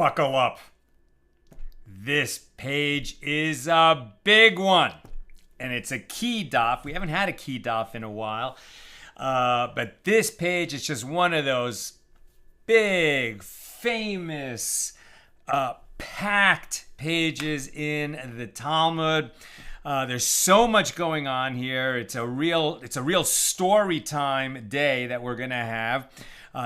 buckle up. This page is a big one, and it's a key DAF. We haven't had a key DAF in a while, but this page is just one of those big, famous, packed pages in the Talmud. There's so much going on here. It's a real story time day that we're gonna have.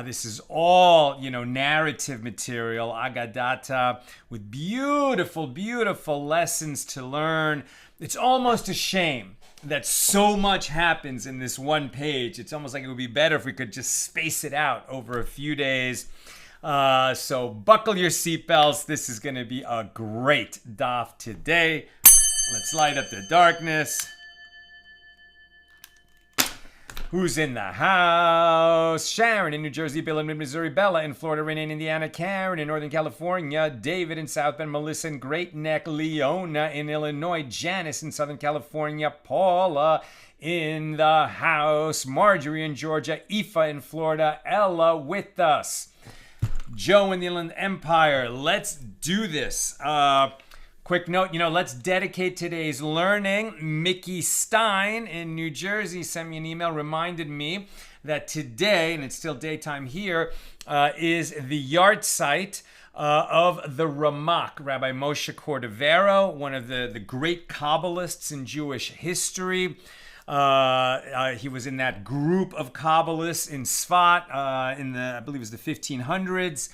This is all, narrative material, Agadata, with beautiful, beautiful lessons to learn. It's almost a shame that so much happens in this one page. It's almost like it would be better if we could just space it out over a few days. So buckle your seatbelts. This is going to be a great DAF today. Let's light up the darkness. Who's in the house? Sharon in New Jersey, Bill in Missouri, Bella in Florida, Renee in Indiana, Karen in Northern California, David in South Bend, Melissa in Great Neck, Leona in Illinois, Janice in Southern California, Paula in the house, Marjorie in Georgia, Aoife in Florida, Ella with us, Joe in the Inland Empire. Let's do this. Quick note, let's dedicate today's learning. Mickey Stein in New Jersey sent me an email, reminded me that today, and it's still daytime here, is the yahrzeit of the Ramak, Rabbi Moshe Cordovero, one of the great Kabbalists in Jewish history. He was in that group of Kabbalists in Sfat I believe it was the 1500s.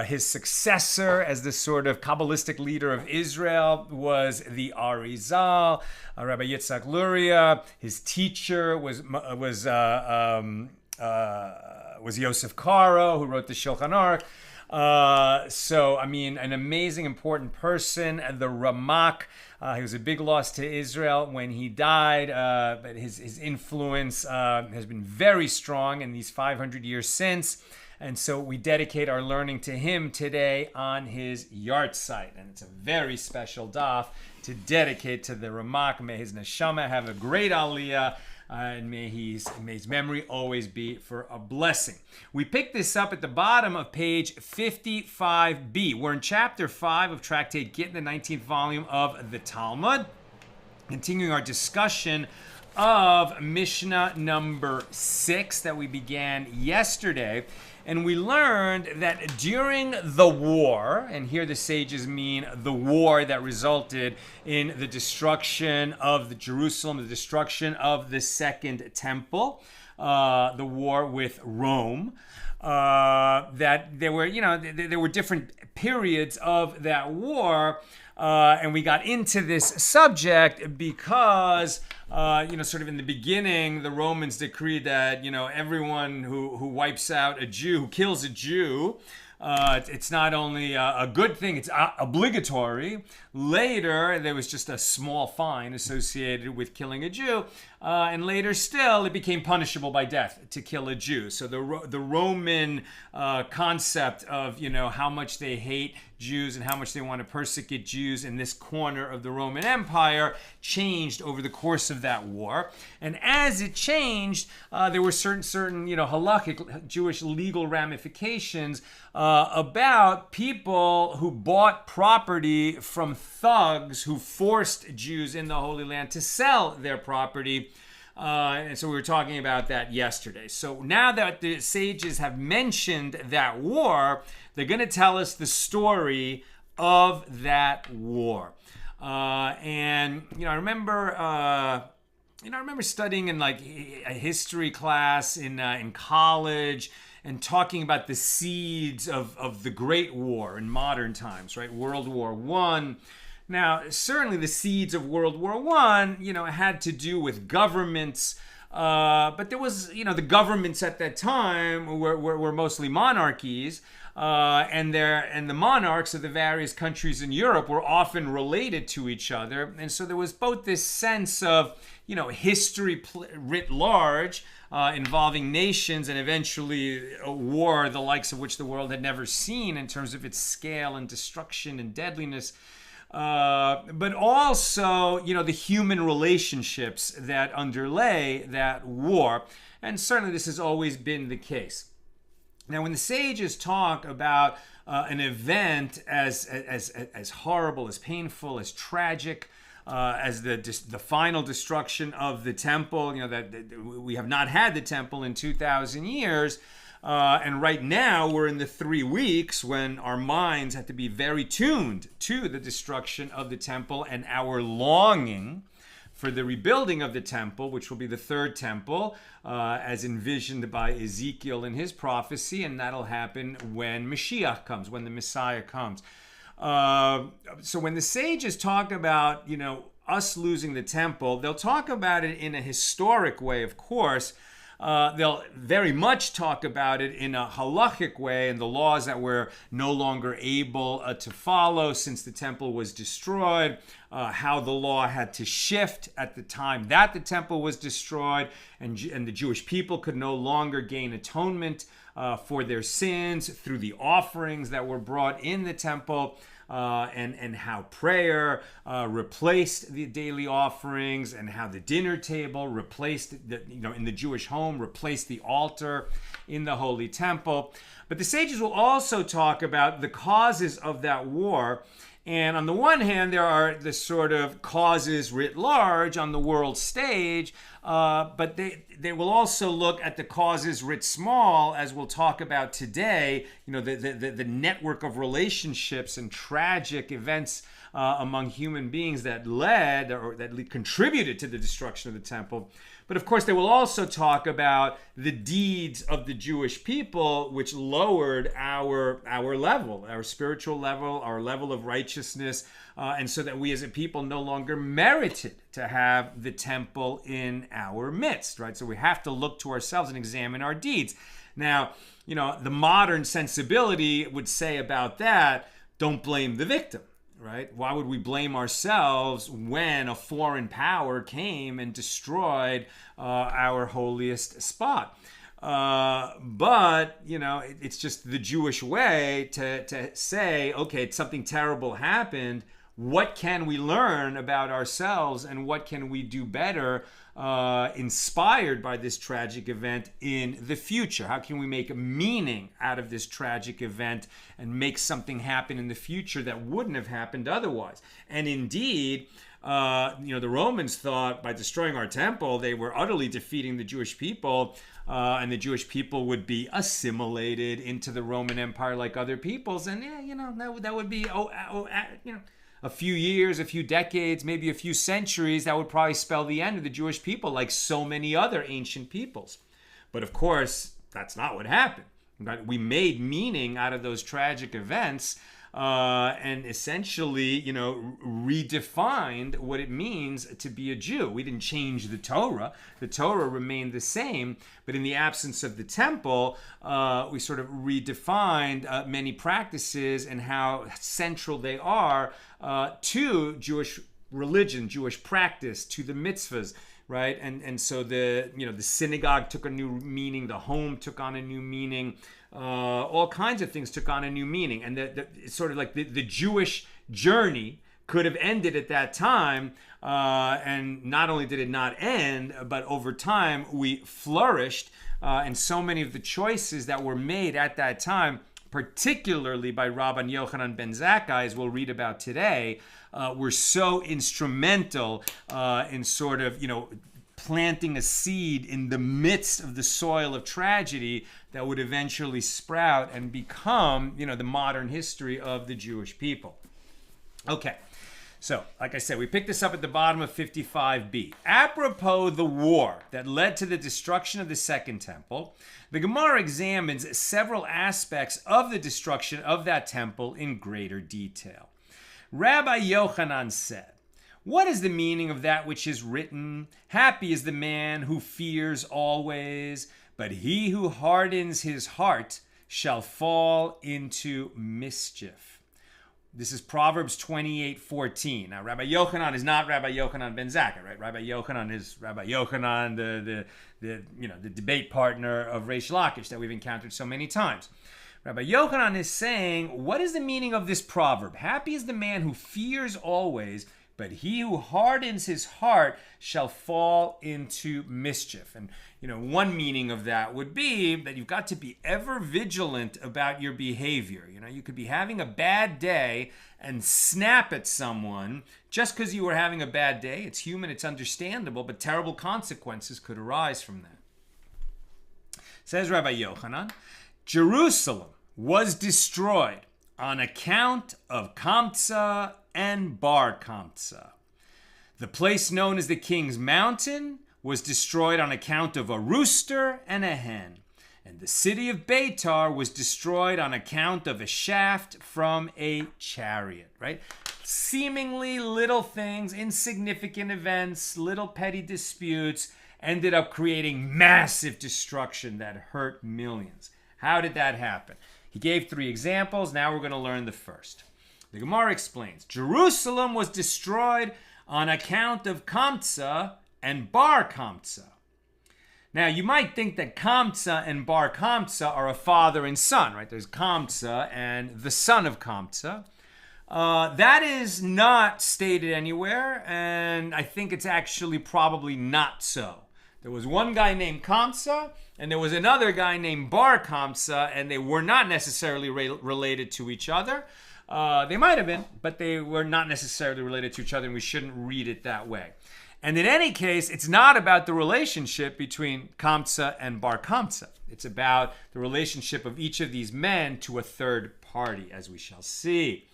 His successor as the sort of Kabbalistic leader of Israel was the Arizal, Rabbi Yitzhak Luria. His teacher was Yosef Karo, who wrote the Shulchan Aruch. An amazing, important person. The Ramak, he was a big loss to Israel when he died, but his influence has been very strong in these 500 years since. And so we dedicate our learning to him today on his yahrzeit. And it's a very special DAF to dedicate to the Ramak. May his neshama have a great aliyah. And may his memory always be for a blessing. We pick this up at the bottom of page 55b. We're in chapter 5 of Tractate Gittin, the 19th volume of the Talmud. Continuing our discussion of Mishnah number 6 that we began yesterday. And we learned that during the war, and here the sages mean the war that resulted in the destruction of Jerusalem, the destruction of the Second Temple, the war with Rome, that there were different periods of that war. And we got into this subject because, sort of in the beginning, the Romans decreed that, everyone who wipes out a Jew, who kills a Jew, it's not only a good thing, it's obligatory. Later, there was just a small fine associated with killing a Jew. And later still, it became punishable by death to kill a Jew. So the Roman concept of, how much they hate Jews and how much they want to persecute Jews in this corner of the Roman Empire changed over the course of that war. And as it changed, there were certain halakhic Jewish legal ramifications about people who bought property from thugs who forced Jews in the Holy Land to sell their property. And so we were talking about that yesterday. So now that the sages have mentioned that war, they're going to tell us the story of that war. I remember studying in like a history class in college and talking about the seeds of the Great War in modern times, right? World War I. Now, certainly the seeds of World War I, had to do with governments, but there was, the governments at that time were mostly monarchies, and the monarchs of the various countries in Europe were often related to each other, and so there was both this sense of, history writ large, involving nations and eventually a war the likes of which the world had never seen in terms of its scale and destruction and deadliness. But also, the human relationships that underlay that war. And certainly this has always been the case. Now, when the sages talk about an event as horrible, as painful, as tragic, as the final destruction of the temple, that we have not had the temple in 2,000 years, and right now we're in the 3 weeks when our minds have to be very tuned to the destruction of the temple and our longing for the rebuilding of the temple, which will be the third temple, as envisioned by Ezekiel in his prophecy, and that'll happen when Mashiach comes, when the Messiah comes. So when the sages talk about, us losing the temple, they'll talk about it in a historic way, of course. They'll very much talk about it in a halachic way and the laws that we're no longer able to follow since the temple was destroyed, how the law had to shift at the time that the temple was destroyed, and the Jewish people could no longer gain atonement for their sins through the offerings that were brought in the temple. And how prayer replaced the daily offerings, and how the dinner table replaced, in the Jewish home, replaced the altar in the Holy Temple. But the sages will also talk about the causes of that war. And on the one hand, there are the sort of causes writ large on the world stage, but they will also look at the causes writ small, as we'll talk about today, the network of relationships and tragic events among human beings that led or that contributed to the destruction of the temple. But of course, they will also talk about the deeds of the Jewish people, which lowered our level, our spiritual level, our level of righteousness, and so that we as a people no longer merited to have the temple in our midst, right? So we have to look to ourselves and examine our deeds. Now, the modern sensibility would say about that, don't blame the victim. Right? Why would we blame ourselves when a foreign power came and destroyed our holiest spot? But, it's just the Jewish way to say, okay, something terrible happened. What can we learn about ourselves, and what can we do better inspired by this tragic event in the future? How can we make a meaning out of this tragic event and make something happen in the future that wouldn't have happened otherwise? And indeed, the Romans thought by destroying our temple, they were utterly defeating the Jewish people, and the Jewish people would be assimilated into the Roman Empire like other peoples. And that would be, a few years, a few decades, maybe a few centuries, that would probably spell the end of the Jewish people, like so many other ancient peoples. But of course, that's not what happened. Right? We made meaning out of those tragic events, and essentially, redefined what it means to be a Jew. We didn't change the Torah. The Torah remained the same, but in the absence of the temple, we sort of redefined many practices and how central they are to Jewish religion, Jewish practice, to the mitzvahs. Right, and so the synagogue took a new meaning, the home took on a new meaning, all kinds of things took on a new meaning, and it's sort of like the Jewish journey could have ended at that time, and not only did it not end, but over time we flourished, and so many of the choices that were made at that time, particularly by Rabban Yochanan ben Zakkai, as we'll read about today, were so instrumental in sort of, planting a seed in the midst of the soil of tragedy that would eventually sprout and become, the modern history of the Jewish people. Okay, so like I said, we picked this up at the bottom of 55b. Apropos the war that led to the destruction of the Second Temple, the Gemara examines several aspects of the destruction of that temple in greater detail. Rabbi Yochanan said, "What is the meaning of that which is written? Happy is the man who fears always, but he who hardens his heart shall fall into mischief." This is Proverbs 28:14. Now, Rabbi Yochanan is not Rabbi Yochanan ben Zakkai, right? Rabbi Yochanan is Rabbi Yochanan, the debate partner of Reish Lakish that we've encountered so many times. Rabbi Yochanan is saying, what is the meaning of this proverb? Happy is the man who fears always, but he who hardens his heart shall fall into mischief. And, one meaning of that would be that you've got to be ever vigilant about your behavior. You could be having a bad day and snap at someone just because you were having a bad day. It's human, it's understandable, but terrible consequences could arise from that. Says Rabbi Yochanan, Jerusalem was destroyed on account of Kamtza and Bar Kamtza. The place known as the King's Mountain was destroyed on account of a rooster and a hen. And the city of Beitar was destroyed on account of a shaft from a chariot, right? Seemingly little things, insignificant events, little petty disputes ended up creating massive destruction that hurt millions. How did that happen? He gave 3 examples. Now we're going to learn the first. The Gemara explains, Jerusalem was destroyed on account of Kamtza and Bar Kamtza. Now, you might think that Kamtza and Bar Kamtza are a father and son, right? There's Kamtza and the son of Kamtza. That is not stated anywhere, and I think it's actually probably not so. There was one guy named Kamtza, and there was another guy named Bar Kamtza, and they were not necessarily related to each other. They might have been, but they were not necessarily related to each other, and we shouldn't read it that way. And in any case, it's not about the relationship between Kamtza and Bar Kamtza. It's about the relationship of each of these men to a third party, as we shall see.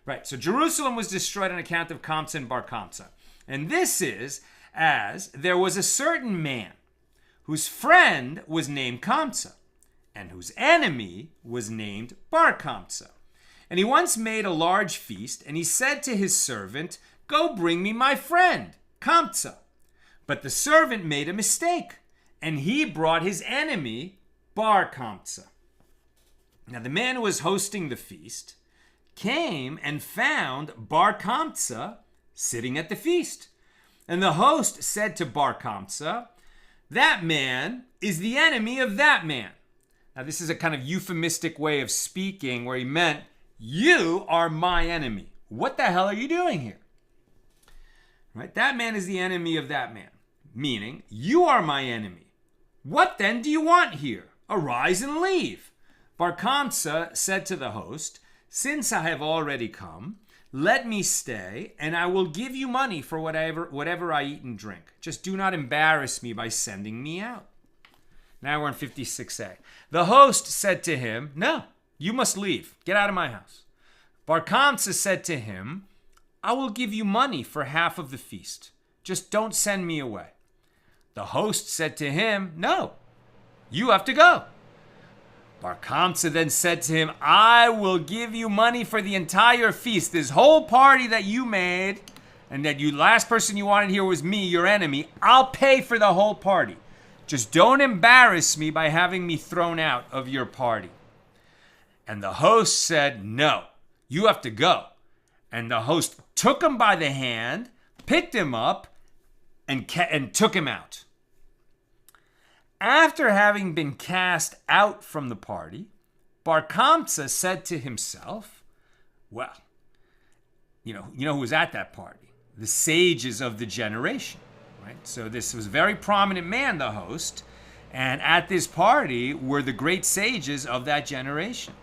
Right, so Jerusalem was destroyed on account of Kamtza and Bar Kamtza. And this is as there was a certain man whose friend was named Kamtza and whose enemy was named Bar Kamtza. And he once made a large feast, and he said to his servant, "Go bring me my friend, Kamtza." But the servant made a mistake, and he brought his enemy, Bar Kamtza. Now the man who was hosting the feast came and found Bar Kamtza sitting at the feast. And the host said to Bar Kamtza, "That man is the enemy of that man." Now this is a kind of euphemistic way of speaking where he meant, you are my enemy. What the hell are you doing here? Right? That man is the enemy of that man. Meaning, you are my enemy. What then do you want here? Arise and leave. Bar Kamtza said to the host, "Since I have already come, let me stay, and I will give you money for whatever I eat and drink. Just do not embarrass me by sending me out." Now we're in 56a. The host said to him, "No, you must leave. Get out of my house." Bar Kamtza said to him, "I will give you money for half of the feast. Just don't send me away." The host said to him, "No, you have to go." Bar Kamtza then said to him, "I will give you money for the entire feast. This whole party that you made, and that you last person you wanted here was me, your enemy. I'll pay for the whole party. Just don't embarrass me by having me thrown out of your party." And the host said, "No, you have to go." And the host took him by the hand, picked him up, and took him out. After having been cast out from the party, Bar Kamtza said to himself, well, you know who was at that party? The sages of the generation, right? So this was a very prominent man, the host, and at this party were the great sages of that generation.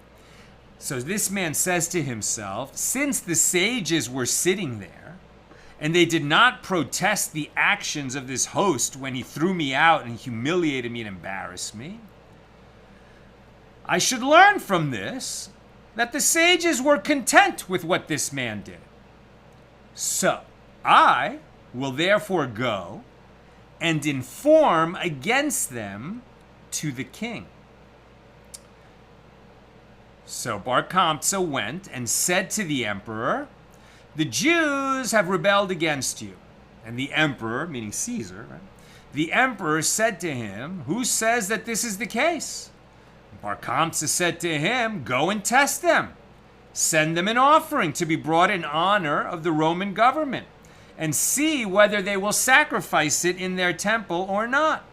So this man says to himself, since the sages were sitting there, and they did not protest the actions of this host when he threw me out and humiliated me and embarrassed me, I should learn from this that the sages were content with what this man did. So I will therefore go and inform against them to the king. So Bar Kamtza went and said to the emperor, "The Jews have rebelled against you." And the emperor, meaning Caesar, right? The emperor said to him, "Who says that this is the case?" Bar Kamtza said to him, "Go and test them. Send them an offering to be brought in honor of the Roman government, and see whether they will sacrifice it in their temple or not."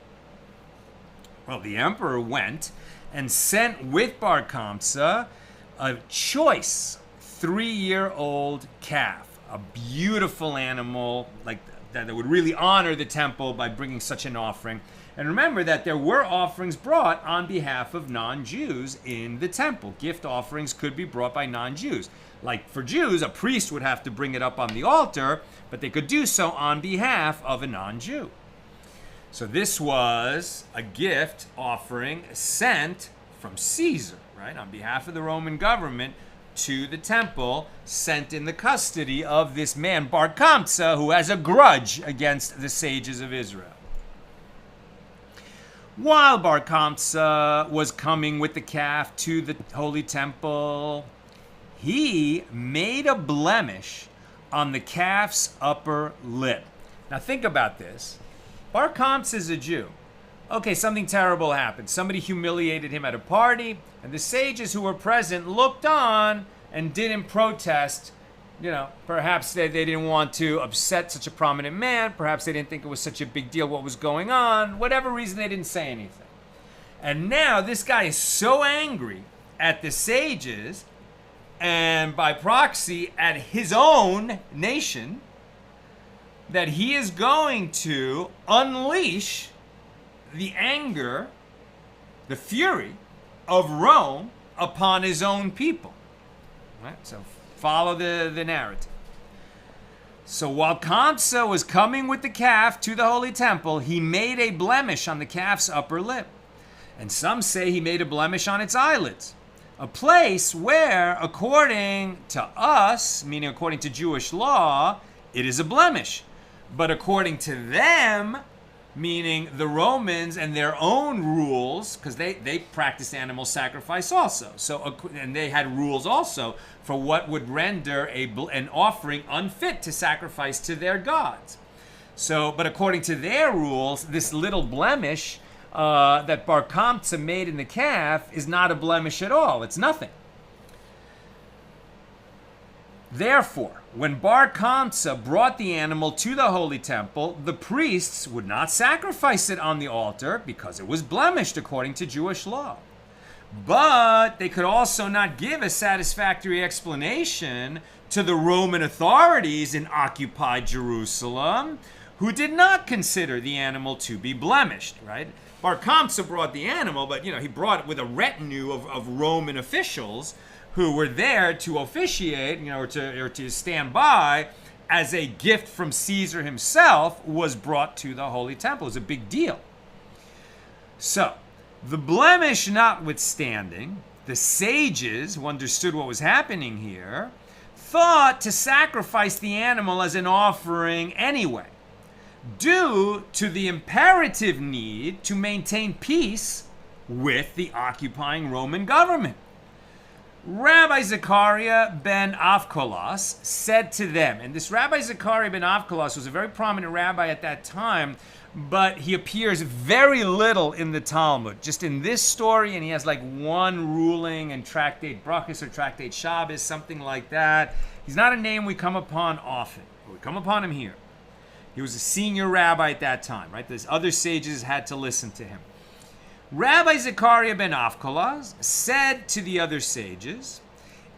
Well, the emperor went and sent with Bar Kamtza a choice 3-year-old calf, a beautiful animal like that would really honor the temple by bringing such an offering. And remember that there were offerings brought on behalf of non-Jews in the temple. Gift offerings could be brought by non-Jews. Like for Jews, a priest would have to bring it up on the altar, but they could do so on behalf of a non-Jew. So this was a gift offering sent from Caesar, right, on behalf of the Roman government to the temple, sent in the custody of this man, Bar Kamtza, who has a grudge against the sages of Israel. While Bar Kamtza was coming with the calf to the holy temple, he made a blemish on the calf's upper lip. Now think about this. Bar Kamtza is a Jew. Okay, something terrible happened. Somebody humiliated him at a party, and the sages who were present looked on and didn't protest. You know, perhaps they didn't want to upset such a prominent man. Perhaps they didn't think it was such a big deal what was going on. Whatever reason, they didn't say anything. And now this guy is so angry at the sages and by proxy at his own nation that he is going to unleash the anger, the fury of Rome upon his own people. Right? So follow the narrative. So while Kamtza was coming with the calf to the holy temple, he made a blemish on the calf's upper lip. And some say he made a blemish on its eyelids. A place where, according to us, meaning according to Jewish law, it is a blemish. But according to them, meaning the Romans and their own rules, because they practiced animal sacrifice also. So, and they had rules also for what would render an offering unfit to sacrifice to their gods. So, but according to their rules, this little blemish that Bar Kamtza made in the calf is not a blemish at all. It's nothing. Therefore, when Bar Kamtza brought the animal to the holy temple, the priests would not sacrifice it on the altar because it was blemished according to Jewish law. But they could also not give a satisfactory explanation to the Roman authorities in occupied Jerusalem, who did not consider the animal to be blemished, right? Bar Kamtza brought the animal, but he brought it with a retinue of Roman officials who were there to officiate, or to stand by as a gift from Caesar himself was brought to the holy temple. It was a big deal. So, the blemish notwithstanding, the sages who understood what was happening here thought to sacrifice the animal as an offering anyway, due to the imperative need to maintain peace with the occupying Roman government. Rabbi Zecharia ben Avkolas said to them, and this Rabbi Zecharia ben Avkolas was a very prominent rabbi at that time, but he appears very little in the Talmud, just in this story, and he has like one ruling in Tractate Brachos or Tractate Shabbos, something like that. He's not a name we come upon often, but we come upon him here. He was a senior rabbi at that time, right? Those other sages had to listen to him. Rabbi Zecharia ben Avkolas said to the other sages,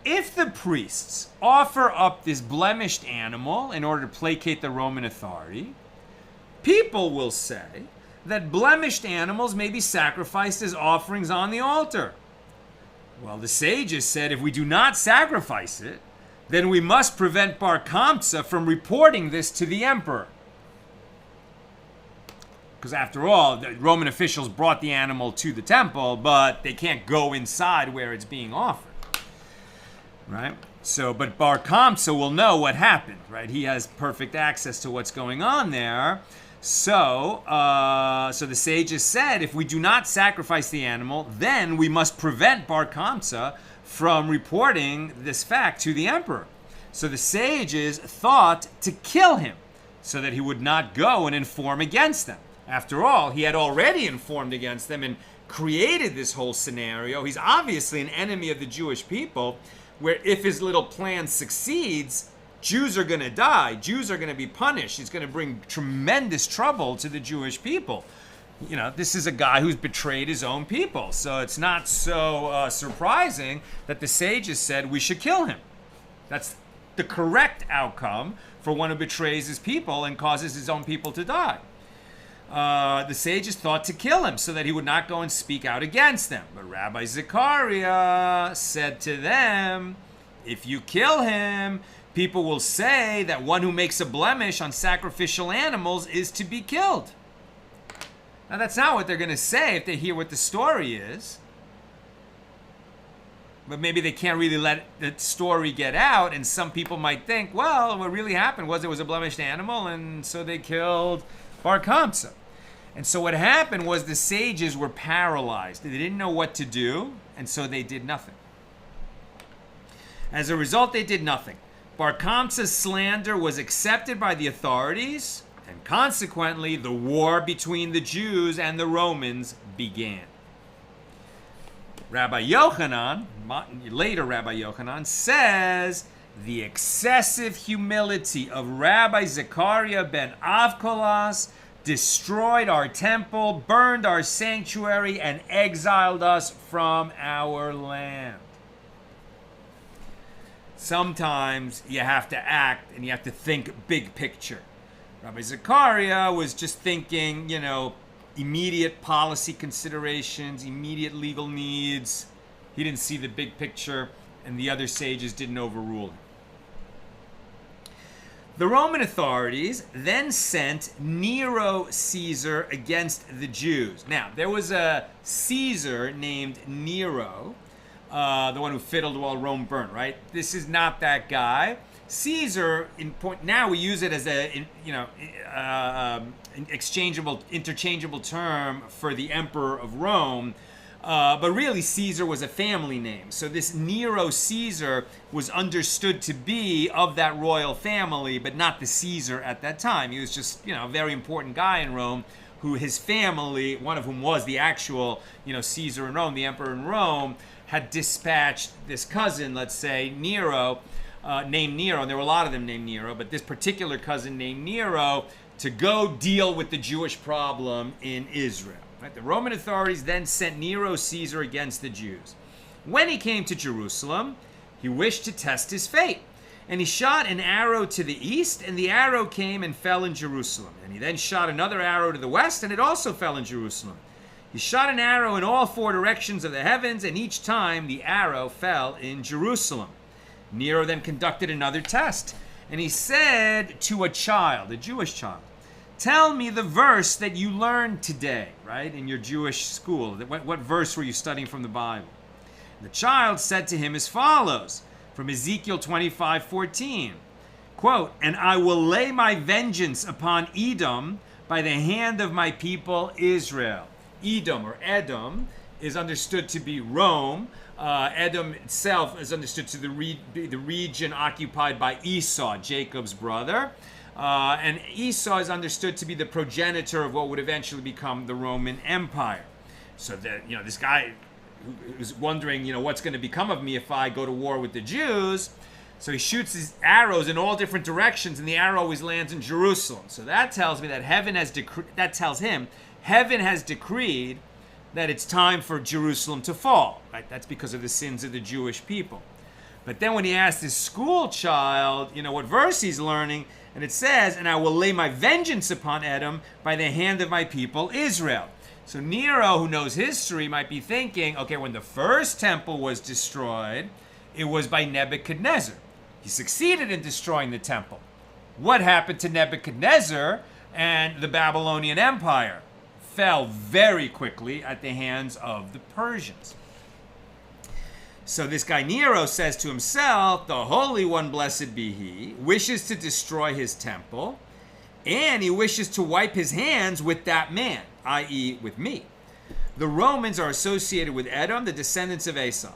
if the priests offer up this blemished animal in order to placate the Roman authority, people will say that blemished animals may be sacrificed as offerings on the altar. Well, the sages said if we do not sacrifice it, then we must prevent Bar Kamtza from reporting this to the emperor. Because after all, the Roman officials brought the animal to the temple, but they can't go inside where it's being offered, right? So, but Bar Kamtza will know what happened, right? He has perfect access to what's going on there. So the sages said, if we do not sacrifice the animal, then we must prevent Bar Kamtza from reporting this fact to the emperor. So the sages thought to kill him so that he would not go and inform against them. After all, he had already informed against them and created this whole scenario. He's obviously an enemy of the Jewish people, where if his little plan succeeds, Jews are going to die. Jews are going to be punished. He's going to bring tremendous trouble to the Jewish people. This is a guy who's betrayed his own people. So it's not so surprising that the sages said we should kill him. That's the correct outcome for one who betrays his people and causes his own people to die. The sages thought to kill him so that he would not go and speak out against them. But Rabbi Zecharia said to them, if you kill him, people will say that one who makes a blemish on sacrificial animals is to be killed. Now that's not what they're going to say if they hear what the story is. But maybe they can't really let the story get out, and some people might think, well, what really happened was it was a blemished animal, and so they killed Bar Kamtza. And so what happened was the sages were paralyzed. They didn't know what to do, and so they did nothing. As a result, they did nothing. Bar Kamtza's slander was accepted by the authorities, and consequently, the war between the Jews and the Romans began. Rabbi Yochanan, later Rabbi Yochanan, says the excessive humility of Rabbi Zecharia ben Avkolas destroyed our temple, burned our sanctuary, and exiled us from our land. Sometimes you have to act and you have to think big picture. Rabbi Zecharia was just thinking, immediate policy considerations, immediate legal needs. He didn't see the big picture, and the other sages didn't overrule him. The Roman authorities then sent Nero Caesar against the Jews. Now, there was a Caesar named Nero, the one who fiddled while Rome burnt, right? This is not that guy. Caesar, now we use it as interchangeable term for the emperor of Rome, but really Caesar was a family name. So this Nero Caesar was understood to be of that royal family, but not the Caesar at that time. He was just, a very important guy in Rome, who his family, one of whom was the actual, Caesar in Rome, the emperor in Rome, had dispatched this cousin, let's say, Nero, named Nero, and there were a lot of them named Nero, but this particular cousin named Nero, to go deal with the Jewish problem in Israel. Right? The Roman authorities then sent Nero Caesar against the Jews. When he came to Jerusalem, he wished to test his fate, and he shot an arrow to the east, and the arrow came and fell in Jerusalem. And he then shot another arrow to the west, and it also fell in Jerusalem. He shot an arrow in all four directions of the heavens, and each time the arrow fell in Jerusalem. Nero then conducted another test, and he said to a child, a Jewish child, tell me the verse that you learned today, right, in your Jewish school. What verse were you studying from the Bible? The child said to him as follows, from Ezekiel 25:14, quote, and I will lay my vengeance upon Edom by the hand of my people Israel. Edom, or Edom, is understood to be Rome. Edom itself is understood to be the region occupied by Esau, Jacob's brother. And Esau is understood to be the progenitor of what would eventually become the Roman Empire. So that, this guy who's wondering, what's going to become of me if I go to war with the Jews. So he shoots his arrows in all different directions, and the arrow always lands in Jerusalem. So that tells me that heaven has decreed that it's time for Jerusalem to fall, right? That's because of the sins of the Jewish people. But then when he asked his school child, what verse he's learning, and it says, and I will lay my vengeance upon Edom by the hand of my people Israel. So Nero, who knows history, might be thinking, okay, when the first temple was destroyed, it was by Nebuchadnezzar. He succeeded in destroying the temple. What happened to Nebuchadnezzar and the Babylonian Empire? Fell very quickly at the hands of the Persians. So this guy Nero says to himself, the Holy One, blessed be he, wishes to destroy his temple, and he wishes to wipe his hands with that man, i.e. with me. The Romans are associated with Edom, the descendants of Esau.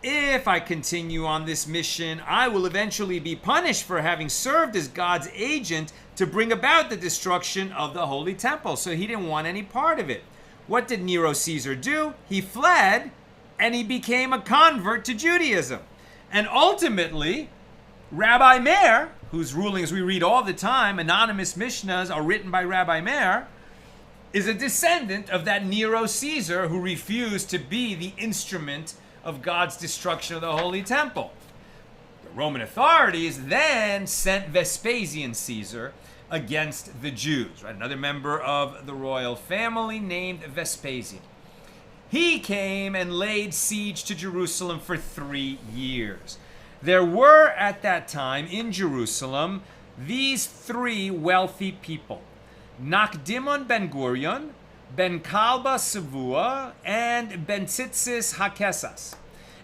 If I continue on this mission, I will eventually be punished for having served as God's agent to bring about the destruction of the Holy Temple. So he didn't want any part of it. What did Nero Caesar do? He fled, and he became a convert to Judaism. And ultimately, Rabbi Meir, whose rulings we read all the time, anonymous Mishnahs are written by Rabbi Meir, is a descendant of that Nero Caesar who refused to be the instrument of God's destruction of the Holy Temple. The Roman authorities then sent Vespasian Caesar against the Jews, right? Another member of the royal family named Vespasian. He came and laid siege to Jerusalem for 3 years. There were at that time in Jerusalem these 3 wealthy people: Nakdimon ben Gurion, ben Kalba Savua, and ben Tzitzis Hakesas.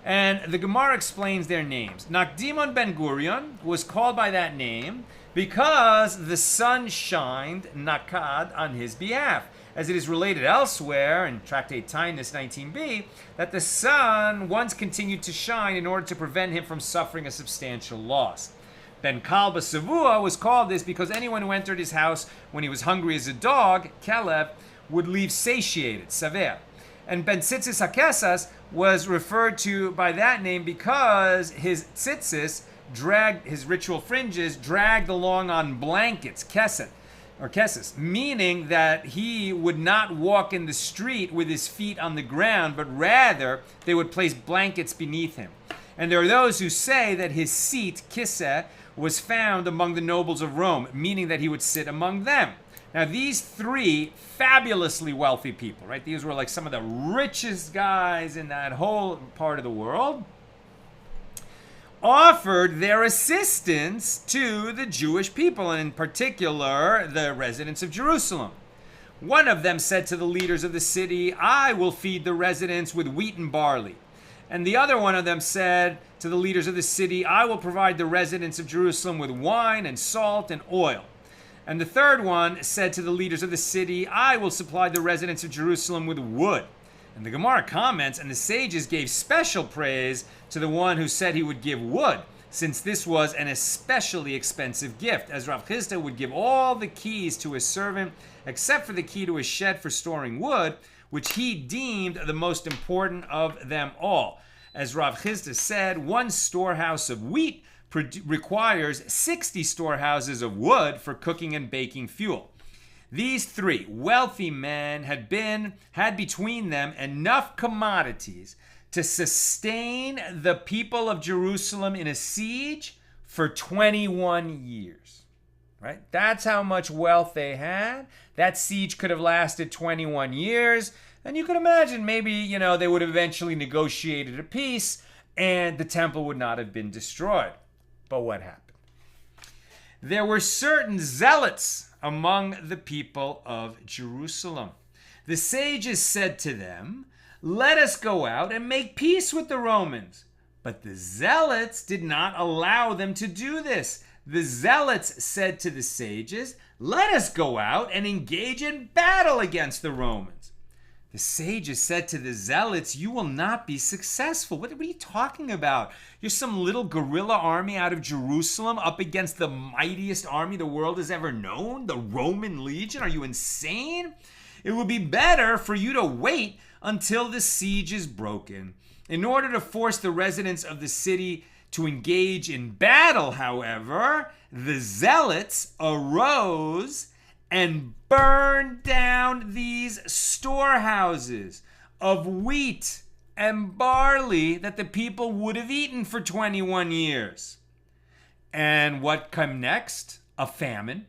And the Gemara explains their names. Nakdimon ben Gurion was called by that name because the sun shined nakad on his behalf, as it is related elsewhere in Tractate Titus 19b, that the sun once continued to shine in order to prevent him from suffering a substantial loss. Ben Kalba Savua was called this because anyone who entered his house when he was hungry as a dog, Kelev, would leave satiated, Saver. And Ben Tzitzis Hakesas was referred to by that name because his tzitzis dragged, his ritual fringes dragged along on blankets, keset, or kesis, meaning that he would not walk in the street with his feet on the ground, but rather they would place blankets beneath him. And there are those who say that his seat, kisse, was found among the nobles of Rome, meaning that he would sit among them. Now, these 3 fabulously wealthy people, right? These were like some of the richest guys in that whole part of the world, offered their assistance to the Jewish people, and in particular, the residents of Jerusalem. One of them said to the leaders of the city, "I will feed the residents with wheat and barley." And the other one of them said to the leaders of the city, "I will provide the residents of Jerusalem with wine and salt and oil." And the third one said to the leaders of the city, "I will supply the residents of Jerusalem with wood." And the Gemara comments, and the sages gave special praise to the one who said he would give wood, since this was an especially expensive gift, as Rav Chisda would give all the keys to his servant, except for the key to his shed for storing wood, which he deemed the most important of them all. As Rav Chisda said, one storehouse of wheat requires 60 storehouses of wood for cooking and baking fuel. These 3 wealthy men had between them enough commodities to sustain the people of Jerusalem in a siege for 21 years. Right? That's how much wealth they had. That siege could have lasted 21 years. And you can imagine maybe, they would have eventually negotiated a peace and the temple would not have been destroyed. But what happened? There were certain zealots among the people of Jerusalem. The sages said to them, "Let us go out and make peace with the Romans." But the zealots did not allow them to do this. The zealots said to the sages, "Let us go out and engage in battle against the Romans." The sages said to the zealots, "You will not be successful." What are you talking about? You're some little guerrilla army out of Jerusalem up against the mightiest army the world has ever known, the Roman legion? Are you insane? It would be better for you to wait until the siege is broken. In order to force the residents of the city to engage in battle, however, the zealots arose and burned down these storehouses of wheat and barley that the people would have eaten for 21 years. And what came next? A famine,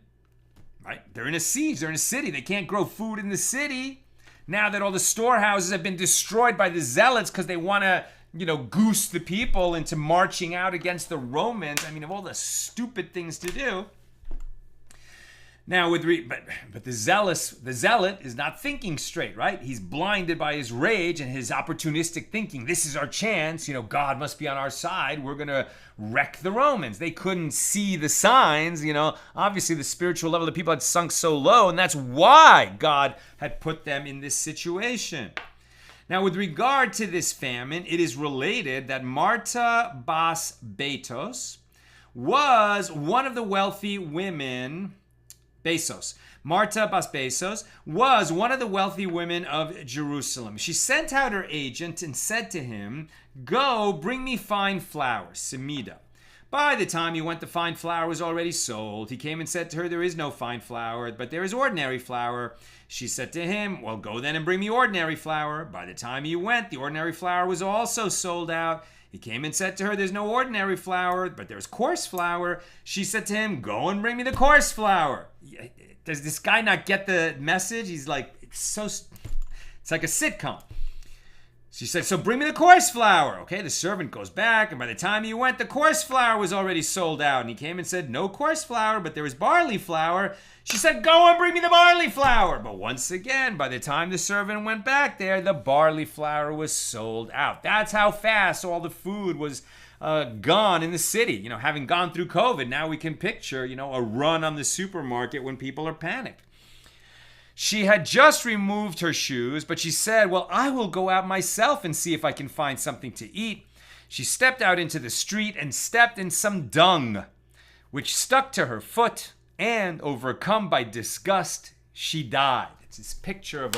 right? They're in a siege, they're in a city, they can't grow food in the city. Now that all the storehouses have been destroyed by the zealots because they want to, goose the people into marching out against the Romans. Of all the stupid things to do. Now, but the zealot is not thinking straight, right? He's blinded by his rage and his opportunistic thinking. This is our chance. God must be on our side. We're going to wreck the Romans. They couldn't see the signs. Obviously the spiritual level of the people had sunk so low, and that's why God had put them in this situation. Now, with regard to this famine, it is related that Marta bas Beysos was one of the wealthy women. Beysos. Marta bas Beysos was one of the wealthy women of Jerusalem. She sent out her agent and said to him, "Go, bring me fine flour, semida." By the time he went, the fine flour was already sold. He came and said to her, "There is no fine flour, but there is ordinary flour." She said to him, "Well, go then and bring me ordinary flour." By the time he went, the ordinary flour was also sold out. He came and said to her, there's no ordinary flour, but there's coarse flour. She said to him, go and bring me the coarse flour. Does this guy not get the message? He's like, it's like a sitcom. She said, so bring me the coarse flour. Okay, the servant goes back, and by the time he went, the coarse flour was already sold out. And he came and said, no coarse flour, but there is barley flour. She said, go and bring me the barley flour. But once again, by the time the servant went back there, the barley flour was sold out. That's how fast all the food was gone in the city. Having gone through COVID, now we can picture, a run on the supermarket when people are panicked. She had just removed her shoes, but she said, well, I will go out myself and see if I can find something to eat. She stepped out into the street and stepped in some dung, which stuck to her foot, and overcome by disgust, she died. It's this picture of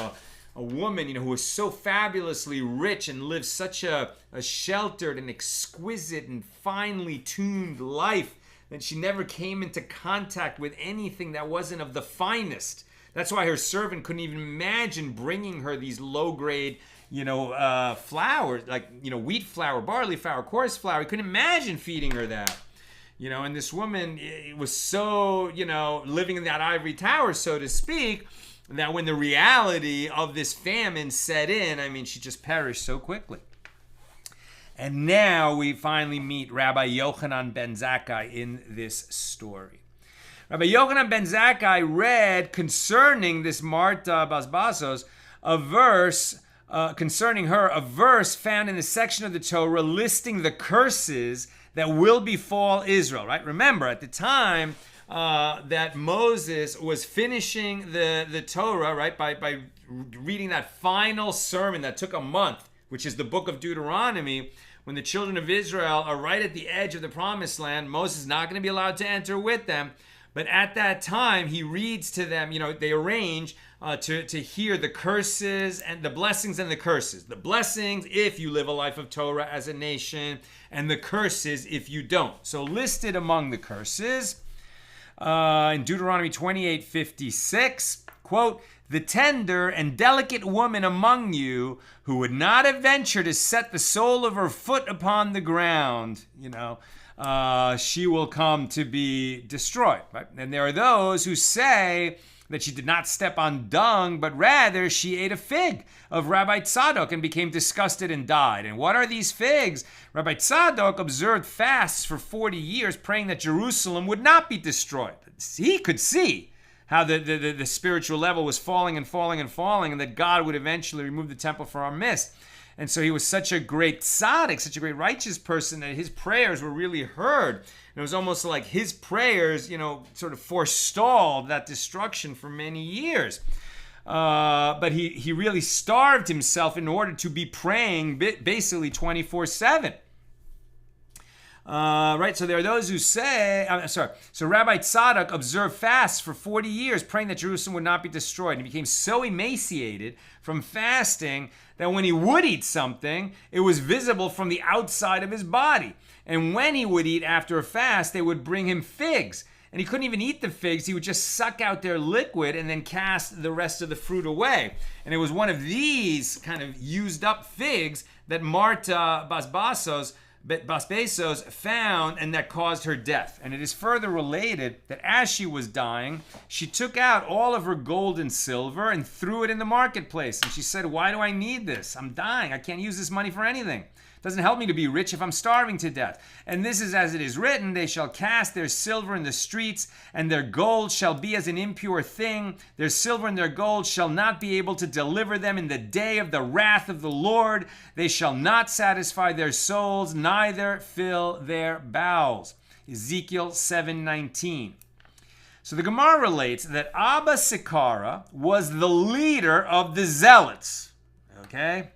a woman, who was so fabulously rich and lived such a sheltered and exquisite and finely tuned life that she never came into contact with anything that wasn't of the finest. That's why her servant couldn't even imagine bringing her these low-grade, flour, like, wheat flour, barley flour, coarse flour. He couldn't imagine feeding her that. And this woman was so, living in that ivory tower, so to speak, that when the reality of this famine set in, she just perished so quickly. And now we finally meet Rabbi Yochanan ben Zakkai in this story. Rabbi Yochanan ben Zakkai read concerning this Marta bas Beysos a verse concerning her, a verse found in the section of the Torah listing the curses that will befall Israel, right? Remember, at the time that Moses was finishing the Torah, right, by reading that final sermon that took a month, which is the book of Deuteronomy, when the children of Israel are right at the edge of the promised land, Moses is not going to be allowed to enter with them. But at that time, he reads to them, they arrange to hear the curses and the blessings and the curses. The blessings if you live a life of Torah as a nation, and the curses if you don't. So listed among the curses, in Deuteronomy 28:56, quote, the tender and delicate woman among you who would not have ventured to set the sole of her foot upon the ground, she will come to be destroyed. Right? And there are those who say that she did not step on dung, but rather she ate a fig of Rabbi Tzadok and became disgusted and died. And what are these figs? Rabbi Tzadok observed fasts for 40 years, praying that Jerusalem would not be destroyed. He could see how the spiritual level was falling and falling and falling, and that God would eventually remove the temple from our midst. And so he was such a great tzaddik, such a great righteous person, that his prayers were really heard. And it was almost like his prayers, sort of forestalled that destruction for many years. But he really starved himself in order to be praying basically 24/7. Right, so there are those who say, so Rabbi Tzadok observed fasts for 40 years, praying that Jerusalem would not be destroyed. And he became so emaciated from fasting that when he would eat something, it was visible from the outside of his body. And when he would eat after a fast, they would bring him figs. And he couldn't even eat the figs. He would just suck out their liquid and then cast the rest of the fruit away. And it was one of these kind of used up figs that Marta bas Beysos found, and that caused her death. And it is further related that as she was dying, she took out all of her gold and silver and threw it in the marketplace. And she said, why do I need this? I'm dying. I can't use this money for anything. It doesn't help me to be rich if I'm starving to death. And this is as it is written, they shall cast their silver in the streets, and their gold shall be as an impure thing. Their silver and their gold shall not be able to deliver them in the day of the wrath of the Lord. They shall not satisfy their souls, neither fill their bowels. Ezekiel 7:19. So the Gemara relates that Abba Zecara was the leader of the zealots. Okay?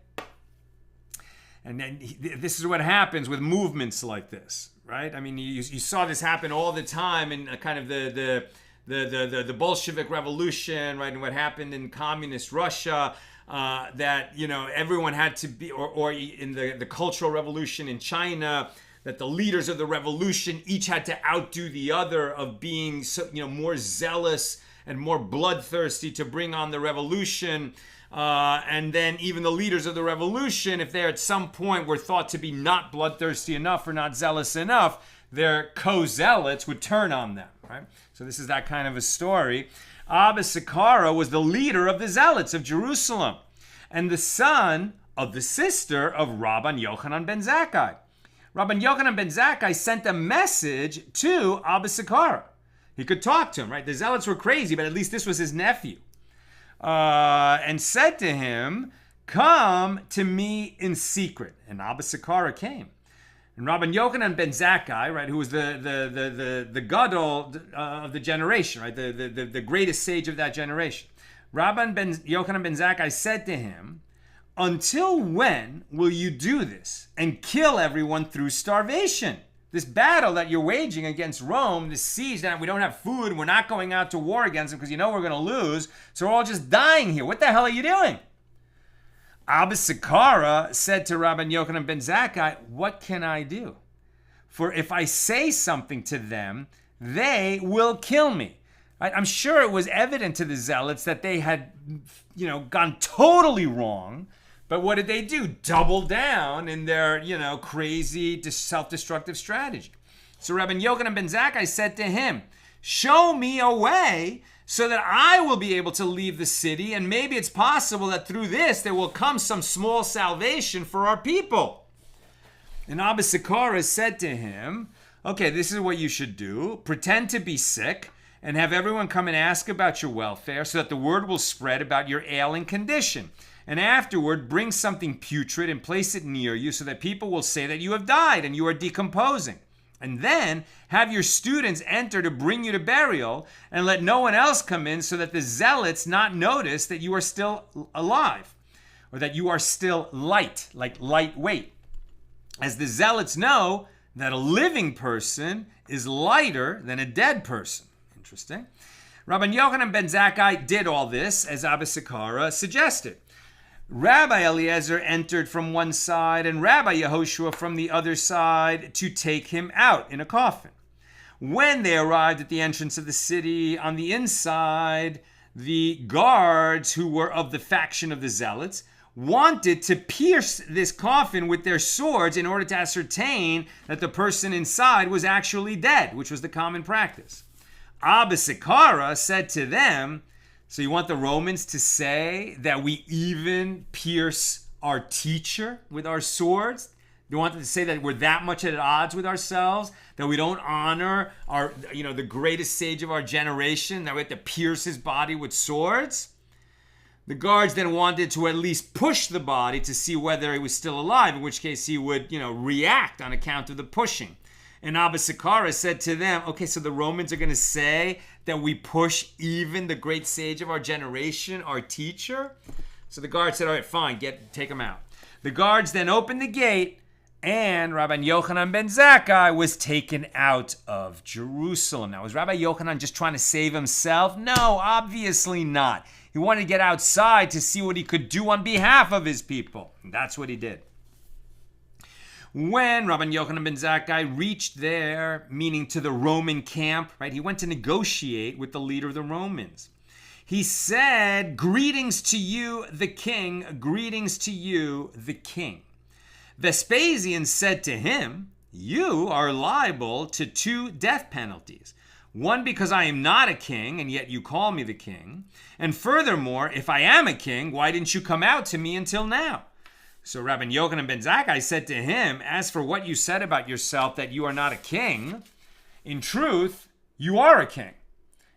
And then this is what happens with movements like this, right? I mean, you saw this happen all the time in kind of the Bolshevik Revolution, right? And what happened in communist Russia, that, everyone had to be, or in the Cultural Revolution in China, that the leaders of the revolution each had to outdo the other of being, more zealous and more bloodthirsty to bring on the revolution. And then even the leaders of the revolution, if they at some point were thought to be not bloodthirsty enough or not zealous enough, their co-zealots would turn on them, right? So this is that kind of a story. Abba Zecara was the leader of the zealots of Jerusalem and the son of the sister of Rabban Yochanan ben Zakkai. Rabban Yochanan ben Zakkai sent a message to Abba Zecara. He could talk to him, right? The zealots were crazy, but at least this was his nephew. And said to him, "Come to me in secret." And Abba Zecara came. And Rabban Yochanan ben Zakkai, right, who was the gadol of the generation, right, the greatest sage of that generation. Rabban Yochanan ben Zakkai said to him, "Until when will you do this and kill everyone through starvation? This battle that you're waging against Rome, this siege that we don't have food, we're not going out to war against them because you know we're going to lose, so we're all just dying here. What the hell are you doing?" Abba Zecara said to Rabban Yochanan ben Zakkai, "What can I do? For if I say something to them, they will kill me." I'm sure it was evident to the zealots that they had, gone totally wrong. But what did they do? Double down in their, crazy self-destructive strategy. So Rabban Yochanan ben Zakkai said to him, "Show me a way so that I will be able to leave the city, and maybe it's possible that through this there will come some small salvation for our people." And Abba Zecara said to him, "Okay, this is what you should do. Pretend to be sick and have everyone come and ask about your welfare so that the word will spread about your ailing condition. And afterward, bring something putrid and place it near you so that people will say that you have died and you are decomposing. And then have your students enter to bring you to burial, and let no one else come in so that the zealots not notice that you are still alive, or that you are still light, like lightweight. As the zealots know that a living person is lighter than a dead person." Interesting. Rabban Yochanan ben Zakkai did all this as Abba Zecara suggested. Rabbi Eliezer entered from one side and Rabbi Yehoshua from the other side to take him out in a coffin. When they arrived at the entrance of the city, on the inside, the guards who were of the faction of the zealots wanted to pierce this coffin with their swords in order to ascertain that the person inside was actually dead, which was the common practice. Abba Zecara said to them, "So you want the Romans to say that we even pierce our teacher with our swords? You want them to say that we're that much at odds with ourselves, that we don't honor our, the greatest sage of our generation, that we have to pierce his body with swords?" The guards then wanted to at least push the body to see whether he was still alive, in which case he would, react on account of the pushing. And Abba Zecara said to them, "Okay, so the Romans are going to say that we push even the great sage of our generation, our teacher?" So the guard said, "All right, fine, take him out." The guards then opened the gate, and Rabban Yochanan ben Zakkai was taken out of Jerusalem. Now, was Rabbi Yochanan just trying to save himself? No, obviously not. He wanted to get outside to see what he could do on behalf of his people. And that's what he did. When Rabban Yochanan ben Zakkai reached there, meaning to the Roman camp, right, he went to negotiate with the leader of the Romans. He said, "Greetings to you, the king. Greetings to you, the king." Vespasian said to him, "You are liable to 2 death penalties. One, because I am not a king, and yet you call me the king. And furthermore, if I am a king, why didn't you come out to me until now?" So Rabban Yochanan ben Zakkai said to him, "As for what you said about yourself, that you are not a king, in truth, you are a king.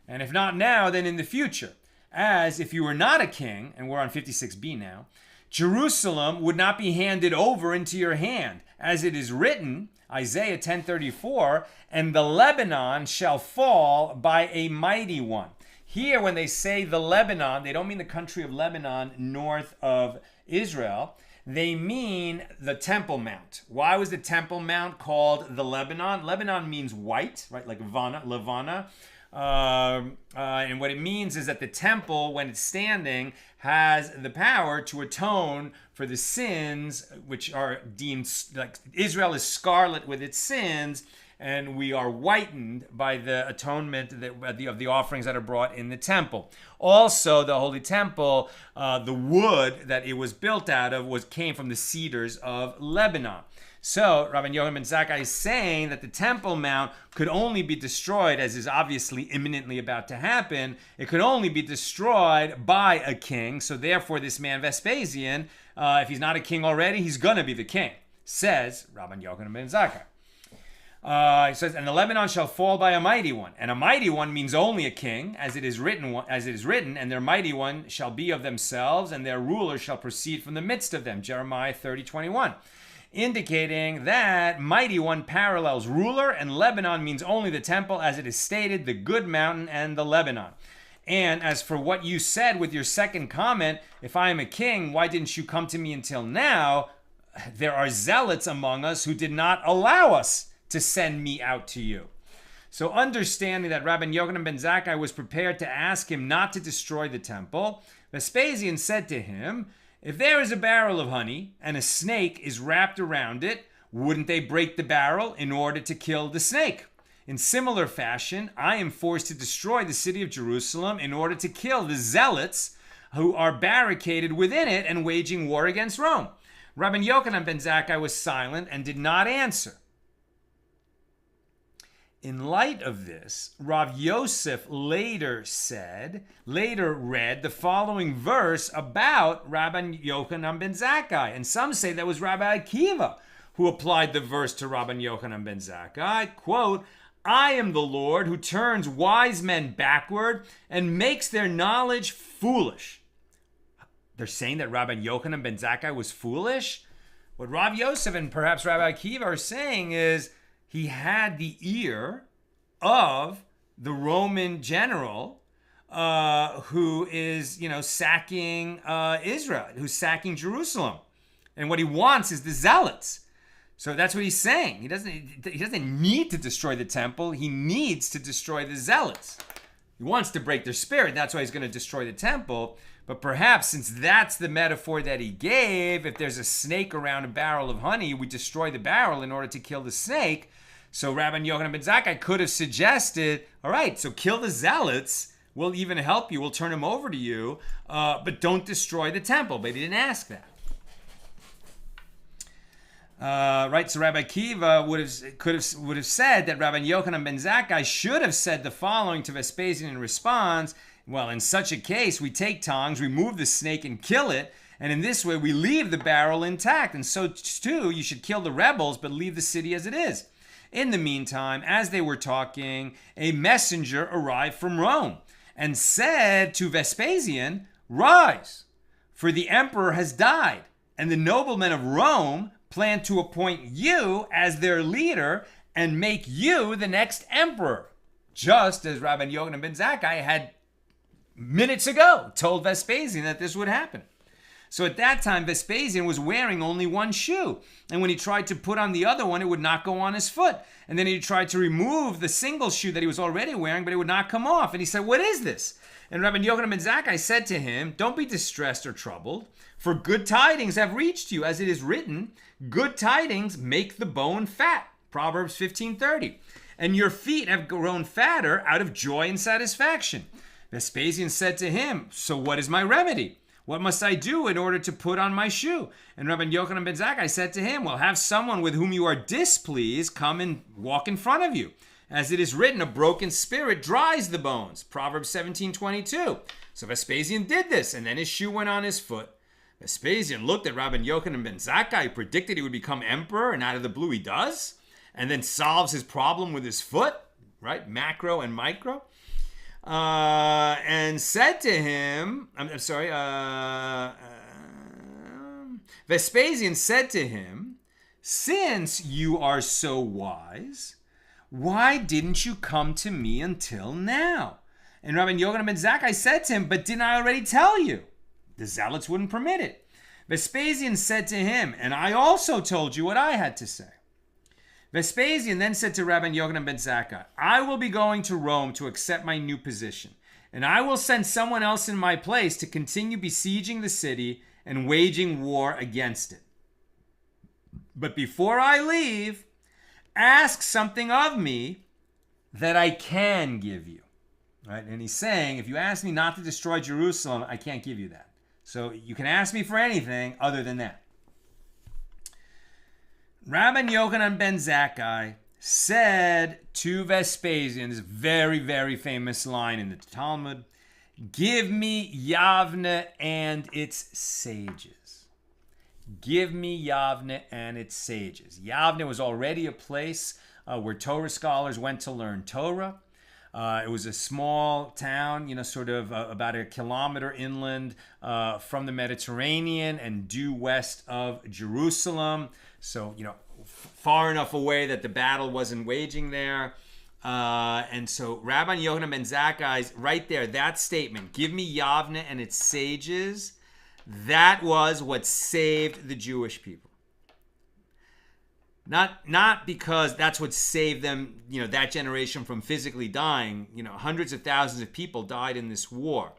And if not now, then in the future. As if you were not a king," and we're on 56b now, "Jerusalem would not be handed over into your hand, as it is written, Isaiah 10:34, and the Lebanon shall fall by a mighty one." Here, when they say the Lebanon, they don't mean the country of Lebanon north of Israel. They mean the Temple Mount. Why was the Temple Mount called the Lebanon? Lebanon means white, right? Like Levana. And what it means is that the temple, when it's standing, has the power to atone for the sins which are deemed, like Israel is scarlet with its sins, and we are whitened by the atonement of the offerings that are brought in the temple. Also, the Holy Temple, the wood that it was built out of came from the cedars of Lebanon. So, Rabbi Yochanan ben Zakkai is saying that the Temple Mount could only be destroyed, as is obviously imminently about to happen. It could only be destroyed by a king. So, therefore, this man Vespasian, if he's not a king already, he's going to be the king, says Rabbi Yochanan ben Zakkai. He says, and the Lebanon shall fall by a mighty one. And a mighty one means only a king, as it is written, and their mighty one shall be of themselves, and their ruler shall proceed from the midst of them. Jeremiah 30:21. Indicating that mighty one parallels ruler, and Lebanon means only the temple, as it is stated, the good mountain and the Lebanon. And as for what you said with your second comment, if I am a king, why didn't you come to me until now? There are zealots among us who did not allow us to send me out to you. So understanding that Rabbi Yochanan ben Zakkai was prepared to ask him not to destroy the temple, Vespasian said to him, if there is a barrel of honey and a snake is wrapped around it, wouldn't they break the barrel in order to kill the snake? In similar fashion, I am forced to destroy the city of Jerusalem in order to kill the zealots who are barricaded within it and waging war against Rome. Rabbi Yochanan ben Zakkai was silent and did not answer. In light of this, Rav Yosef later read the following verse about Rabbi Yochanan ben Zakkai. And some say that was Rabbi Akiva who applied the verse to Rabbi Yochanan ben Zakkai. Quote, I am the Lord who turns wise men backward and makes their knowledge foolish. They're saying that Rabbi Yochanan ben Zakkai was foolish? What Rav Yosef and perhaps Rabbi Akiva are saying is, he had the ear of the Roman general who is, sacking Israel, who's sacking Jerusalem. And what he wants is the zealots. So that's what he's saying. He doesn't need to destroy the temple. He needs to destroy the zealots. He wants to break their spirit. That's why he's going to destroy the temple. But perhaps since that's the metaphor that he gave, if there's a snake around a barrel of honey, we destroy the barrel in order to kill the snake. So Rabbi Yochanan ben Zakkai could have suggested, all right, so kill the zealots. We'll even help you. We'll turn them over to you. But don't destroy the temple. But he didn't ask that. So Rabbi Akiva would have said that Rabbi Yochanan ben Zakkai should have said the following to Vespasian in response. Well, in such a case, we take tongs, remove the snake, and kill it. And in this way, we leave the barrel intact. And so, too, you should kill the rebels, but leave the city as it is. In the meantime, as they were talking, a messenger arrived from Rome and said to Vespasian, rise, for the emperor has died, and the noblemen of Rome plan to appoint you as their leader and make you the next emperor, just as Rabbi Yochanan ben Zakkai had minutes ago told Vespasian that this would happen. So at that time, Vespasian was wearing only one shoe. And when he tried to put on the other one, it would not go on his foot. And then he tried to remove the single shoe that he was already wearing, but it would not come off. And he said, what is this? And Rabbi Yochanan ben Zakkai said to him, don't be distressed or troubled, for good tidings have reached you. As it is written, good tidings make the bone fat. Proverbs 15:30. And your feet have grown fatter out of joy and satisfaction. Vespasian said to him, so what is my remedy? What must I do in order to put on my shoe? And Rabbi Yochanan ben Zakkai said to him, well, have someone with whom you are displeased come and walk in front of you. As it is written, a broken spirit dries the bones. Proverbs 17:22. So Vespasian did this, and then his shoe went on his foot. Vespasian looked at Rabbi Yochanan ben Zakkai, predicted he would become emperor, and out of the blue he does, and then solves his problem with his foot, right? Macro and micro. And said to him, Vespasian said to him, since you are so wise, why didn't you come to me until now? And Rabbi Yochanan ben Zakkai said to him, but didn't I already tell you? The zealots wouldn't permit it. Vespasian said to him, and I also told you what I had to say. Vespasian then said to Rabbi Yochanan ben Zakkai, I will be going to Rome to accept my new position, and I will send someone else in my place to continue besieging the city and waging war against it. But before I leave, ask something of me that I can give you. Right? And he's saying, if you ask me not to destroy Jerusalem, I can't give you that. So you can ask me for anything other than that. Rabbi Yochanan ben Zakkai said to Vespasian, this very, very famous line in the Talmud, give me Yavne and its sages. Give me Yavne and its sages. Yavne was already a place where Torah scholars went to learn Torah. It was a small town, sort of about a kilometer inland from the Mediterranean and due west of Jerusalem. So, far enough away that the battle wasn't waging there. And so Rabbi Yochanan ben Zakkai's right there, that statement, give me Yavne and its sages, that was what saved the Jewish people. Not because that's what saved them, that generation from physically dying. Hundreds of thousands of people died in this war.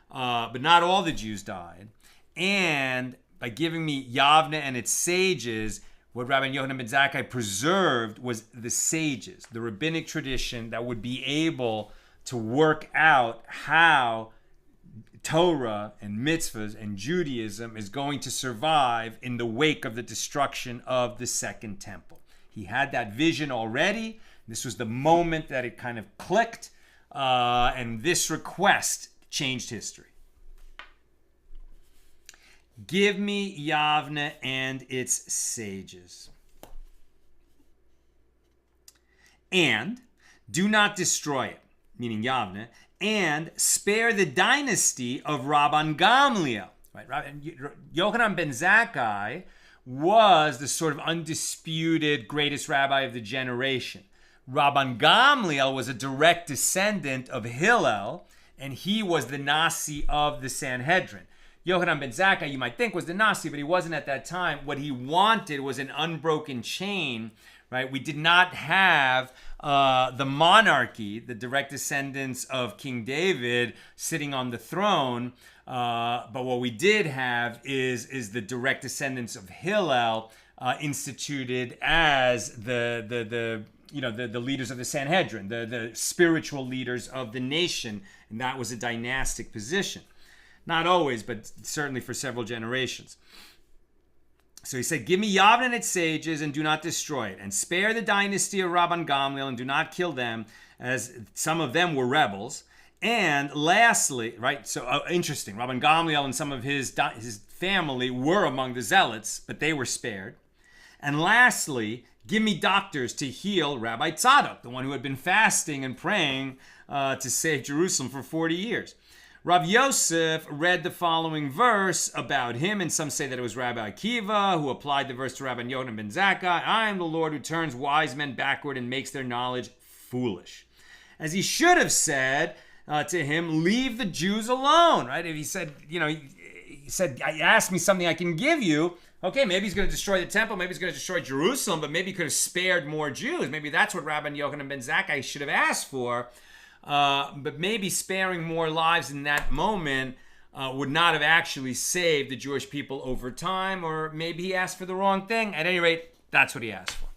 But not all the Jews died. And by giving me Yavne and its sages, what Rabbi Yochanan ben Zakkai preserved was the sages, the rabbinic tradition that would be able to work out how Torah and mitzvahs and Judaism is going to survive in the wake of the destruction of the Second Temple. He had that vision already. This was the moment that it kind of clicked, and this request changed history. Give me Yavne and its sages. And do not destroy it, meaning Yavne, and spare the dynasty of Rabban Gamliel. Right? Yochanan ben Zakkai was the sort of undisputed greatest rabbi of the generation. Rabban Gamliel was a direct descendant of Hillel, and he was the Nasi of the Sanhedrin. Yochanan ben Zakkai, you might think, was the Nasi, but he wasn't at that time. What he wanted was an unbroken chain, right? We did not have the monarchy, the direct descendants of King David sitting on the throne, but what we did have is the direct descendants of Hillel instituted as the leaders of the Sanhedrin, the spiritual leaders of the nation, and that was a dynastic position. Not always, but certainly for several generations. So he said, give me Yavne and its sages and do not destroy it, and spare the dynasty of Rabban Gamliel and do not kill them, as some of them were rebels. And lastly, right, so interesting, Rabban Gamliel and some of his family were among the zealots, but they were spared. And lastly, give me doctors to heal Rabbi Tzadok, the one who had been fasting and praying to save Jerusalem for 40 years. Rav Yosef read the following verse about him, and some say that it was Rabbi Akiva who applied the verse to Rabbi Yochanan ben Zakkai. I am the Lord who turns wise men backward and makes their knowledge foolish. As he should have said to him, leave the Jews alone, right? If he said, he said, ask me something I can give you. Okay, maybe he's going to destroy the temple, maybe he's going to destroy Jerusalem, but maybe he could have spared more Jews. Maybe that's what Rabbi Yochanan ben Zakkai should have asked for. But maybe sparing more lives in that moment would not have actually saved the Jewish people over time, or maybe he asked for the wrong thing. At any rate, that's what he asked for.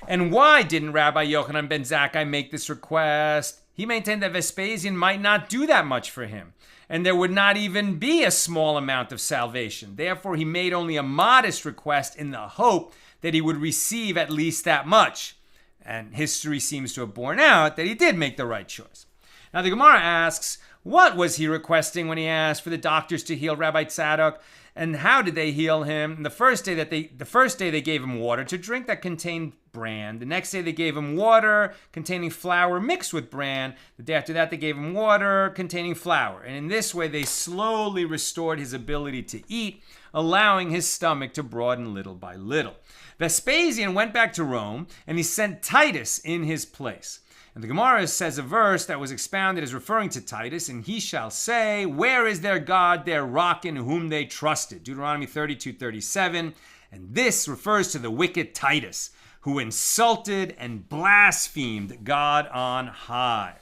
And why didn't Rabbi Yochanan ben Zakkai make this request? He maintained that Vespasian might not do that much for him, and there would not even be a small amount of salvation. Therefore, he made only a modest request in the hope that he would receive at least that much. And history seems to have borne out that he did make the right choice. Now the Gemara asks, what was he requesting when he asked for the doctors to heal Rabbi Tzadok? And how did they heal him? The first day they gave him water to drink that contained bran. The next day they gave him water containing flour mixed with bran. The day after that they gave him water containing flour. And in this way they slowly restored his ability to eat, allowing his stomach to broaden little by little. Vespasian went back to Rome, and he sent Titus in his place. And the Gemara says a verse that was expounded as referring to Titus, and he shall say, where is their God, their rock in whom they trusted? Deuteronomy 32:37. And this refers to the wicked Titus, who insulted and blasphemed God on high.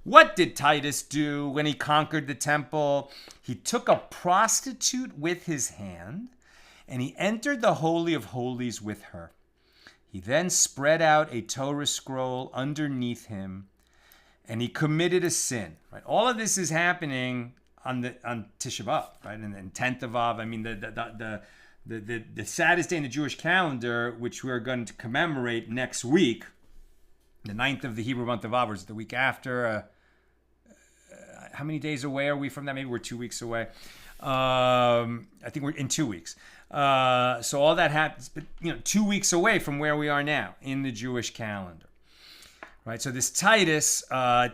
What did Titus do when he conquered the temple? He took a prostitute with his hand, and he entered the Holy of Holies with her. He then spread out a Torah scroll underneath him, and he committed a sin. Right? All of this is happening on Tisha B'Av, right? And 10th of Av. I mean, the saddest day in the Jewish calendar, which we're going to commemorate next week, the 9th of the Hebrew month of Av, or is it the week after? How many days away are we from that? Maybe we're 2 weeks away. I think we're in 2 weeks. So all that happens, but 2 weeks away from where we are now in the Jewish calendar. Right, so this Titus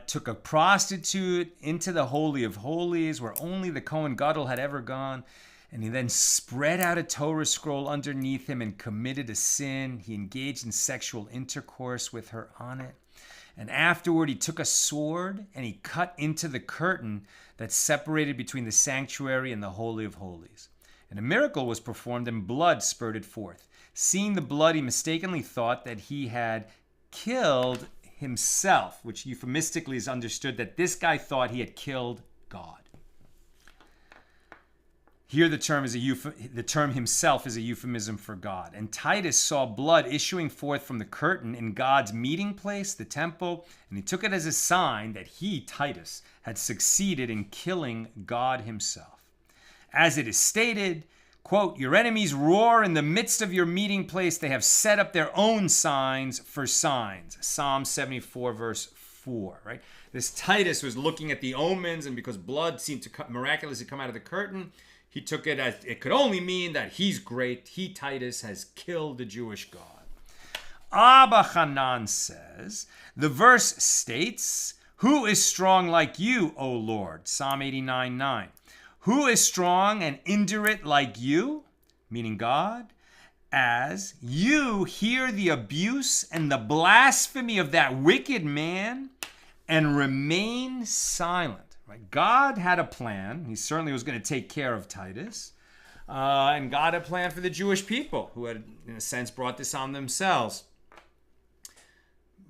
took a prostitute into the Holy of Holies, where only the Kohen Gadol had ever gone, and he then spread out a Torah scroll underneath him and committed a sin. He engaged in sexual intercourse with her on it. And afterward, he took a sword and he cut into the curtain that separated between the sanctuary and the Holy of Holies. And a miracle was performed and blood spurted forth. Seeing the blood, he mistakenly thought that he had killed himself, which euphemistically is understood that this guy thought he had killed God. Here the term himself is a euphemism for God. And Titus saw blood issuing forth from the curtain in God's meeting place, the temple, and he took it as a sign that he, Titus, had succeeded in killing God himself. As it is stated, quote, your enemies roar in the midst of your meeting place. They have set up their own signs for signs. Psalm 74, verse 4, right? This Titus was looking at the omens, and because blood seemed to miraculously come out of the curtain, he took it as it could only mean that he's great. He, Titus, has killed the Jewish God. Abba Zecara says, the verse states, who is strong like you, O Lord? Psalm 89:9. Who is strong and indurate like you, meaning God, as you hear the abuse and the blasphemy of that wicked man and remain silent? Right? God had a plan. He certainly was going to take care of Titus. And God had a plan for the Jewish people who had, in a sense, brought this on themselves.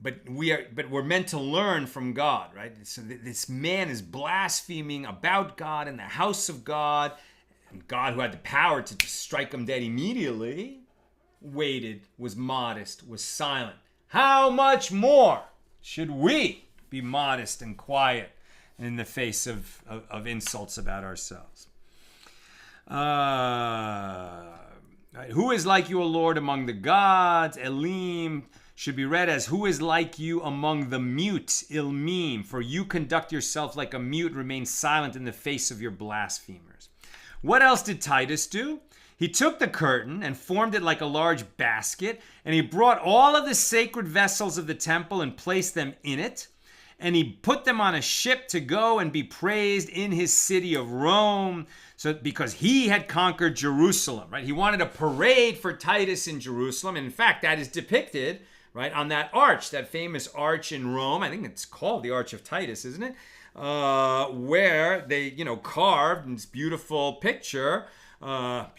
But we're meant to learn from God, right? So this man is blaspheming about God in the house of God. And God, who had the power to just strike him dead immediately, waited, was modest, was silent. How much more should we be modest and quiet in the face of insults about ourselves? Who is like you, O Lord, among the gods? Elim should be read as, who is like you among the mute? Ilmim, for you conduct yourself like a mute, remain silent in the face of your blasphemers. What else did Titus do? He took the curtain and formed it like a large basket, and he brought all of the sacred vessels of the temple and placed them in it. And he put them on a ship to go and be praised in his city of Rome. So because he had conquered Jerusalem, right? He wanted a parade for Titus in Jerusalem. And in fact, that is depicted, right, on that arch, that famous arch in Rome. I think it's called the Arch of Titus, isn't it? Where they, carved this beautiful picture, well-carved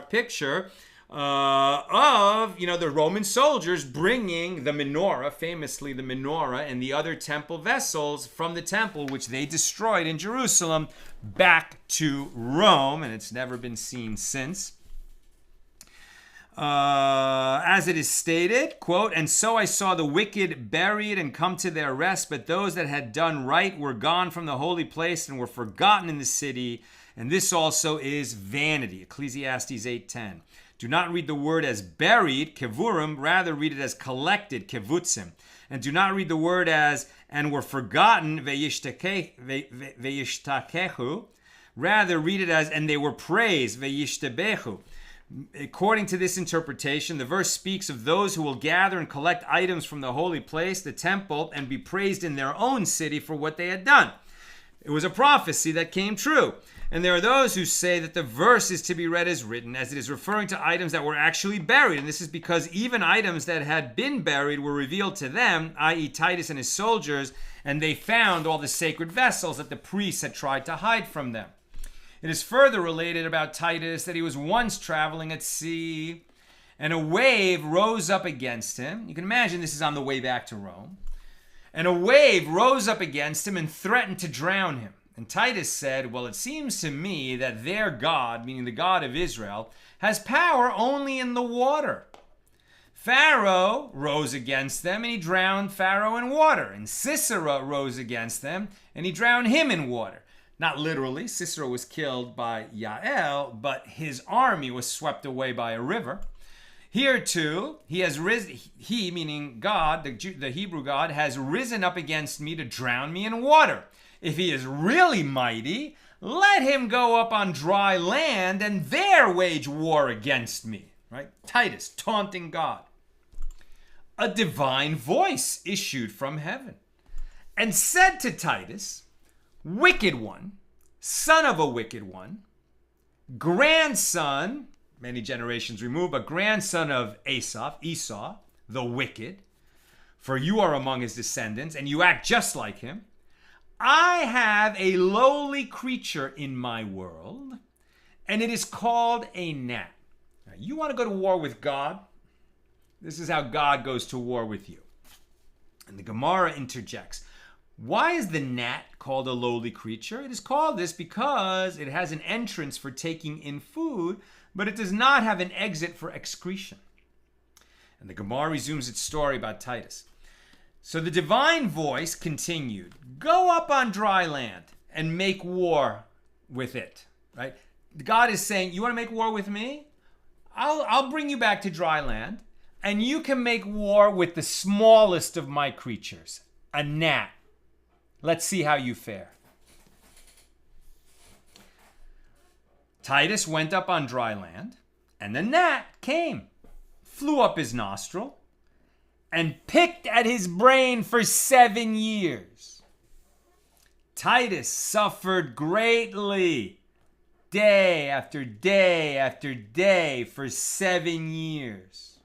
picture of the Roman soldiers bringing the menorah, famously the menorah, and the other temple vessels from the temple, which they destroyed in Jerusalem, back to Rome, and it's never been seen since. As it is stated, quote, and so I saw the wicked buried and come to their rest, but those that had done right were gone from the holy place and were forgotten in the city, and this also is vanity. Ecclesiastes 8:10. Do not read the word as buried, kevurim, rather read it as collected, kevutzim. And do not read the word as, and were forgotten, veyishtakehu. Rather read it as, and they were praised, veyishtabechu. According to this interpretation, the verse speaks of those who will gather and collect items from the holy place, the temple, and be praised in their own city for what they had done. It was a prophecy that came true. And there are those who say that the verse is to be read as written, as it is referring to items that were actually buried. And this is because even items that had been buried were revealed to them, i.e. Titus and his soldiers, and they found all the sacred vessels that the priests had tried to hide from them. It is further related about Titus that he was once traveling at sea, and a wave rose up against him. You can imagine this is on the way back to Rome. And a wave rose up against him and threatened to drown him. And Titus said, well, it seems to me that their God, meaning the God of Israel, has power only in the water. Pharaoh rose against them, and he drowned Pharaoh in water. And Sisera rose against them, and he drowned him in water. Not literally, Sisera was killed by Yael, but his army was swept away by a river. Here too, he has risen, he, meaning God, the Hebrew God, has risen up against me to drown me in water. If he is really mighty, let him go up on dry land and there wage war against me. Right? Titus, taunting God. A divine voice issued from heaven and said to Titus, wicked one, son of a wicked one, grandson, many generations removed, but grandson of Esau, the wicked, for you are among his descendants and you act just like him. I have a lowly creature in my world, and it is called a gnat. Now, you want to go to war with God? This is how God goes to war with you. And the Gemara interjects. Why is the gnat called a lowly creature? It is called this because it has an entrance for taking in food, but it does not have an exit for excretion. And the Gemara resumes its story about Titus. So the divine voice continued, go up on dry land and make war with it. Right? God is saying, you want to make war with me? I'll bring you back to dry land, and you can make war with the smallest of my creatures, a gnat. Let's see how you fare. Titus went up on dry land, and the gnat came, flew up his nostril, and picked at his brain for 7 years. Titus suffered greatly, day after day after day for 7 years.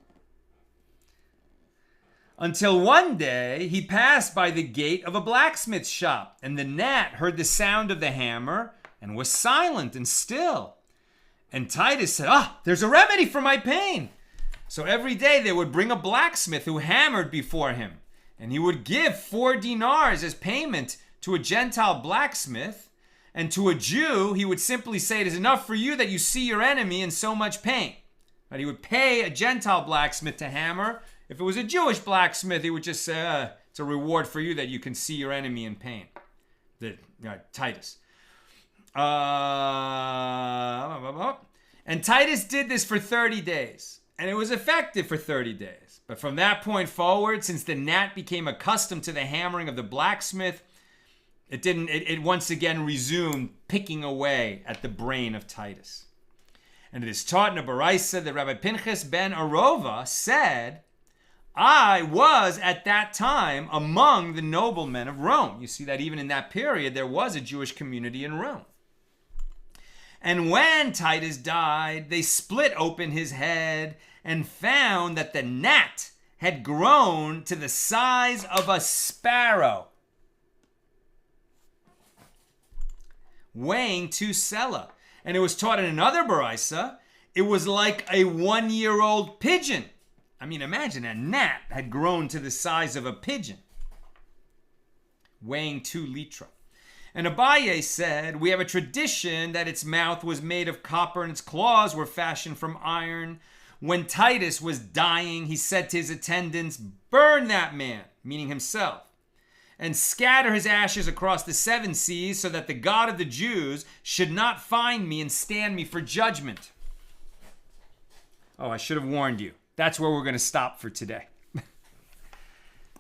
Until one day he passed by the gate of a blacksmith's shop, and the gnat heard the sound of the hammer and was silent and still. And Titus said, there's a remedy for my pain. So every day they would bring a blacksmith who hammered before him, and he would give 4 dinars as payment to a Gentile blacksmith, and to a Jew he would simply say, it is enough for you that you see your enemy in so much pain. But he would pay a Gentile blacksmith to hammer. If it was a Jewish blacksmith, he would just say, it's a reward for you that you can see your enemy in pain. Titus. And Titus did this for 30 days. And it was effective for 30 days. But from that point forward, since the gnat became accustomed to the hammering of the blacksmith, it once again resumed picking away at the brain of Titus. And it is taught in a Baraisa that Rabbi Pinchas ben Arova said, I was at that time among the noblemen of Rome. You see that even in that period, there was a Jewish community in Rome. And when Titus died, they split open his head and found that the gnat had grown to the size of a sparrow, weighing 2 sela. And it was taught in another Baraisa, it was like a 1-year-old pigeon. I mean, imagine a gnat had grown to the size of a pigeon, weighing 2 litra. And Abaye said, we have a tradition that its mouth was made of copper and its claws were fashioned from iron. When Titus was dying, he said to his attendants, burn that man, meaning himself, and scatter his ashes across the 7 seas so that the God of the Jews should not find me and stand me for judgment. Oh, I should have warned you. That's where we're going to stop for today.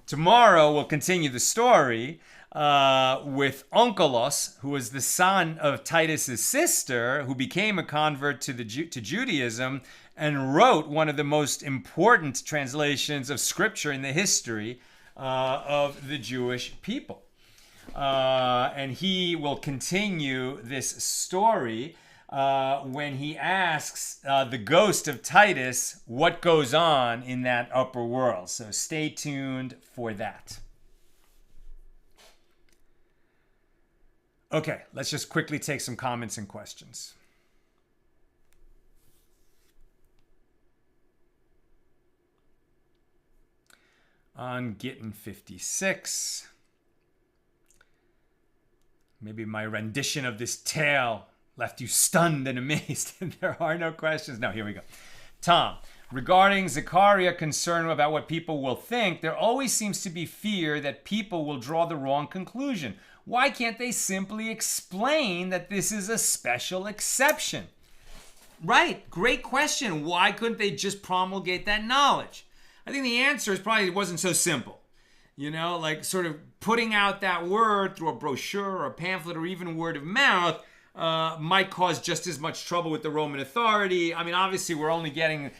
Tomorrow we'll continue the story with Onkelos, who was the son of Titus's sister, who became a convert to Judaism and wrote one of the most important translations of scripture in the history of the Jewish people. And he will continue this story when he asks the ghost of Titus what goes on in that upper world. So stay tuned for that. Okay, let's just quickly take some comments and questions. On Gittin 56, maybe my rendition of this tale left you stunned and amazed, and there are no questions. No, here we go. Tom, Regarding Zecharia concern about what people will think, there always seems to be fear that people will draw the wrong conclusion. Why can't they simply explain that this is a special exception? Right, great question. Why couldn't they just promulgate that knowledge? I think the answer is probably it wasn't so simple. Like sort of putting out that word through a brochure or a pamphlet or even word of mouth might cause just as much trouble with the Roman authority. I mean, obviously we're only getting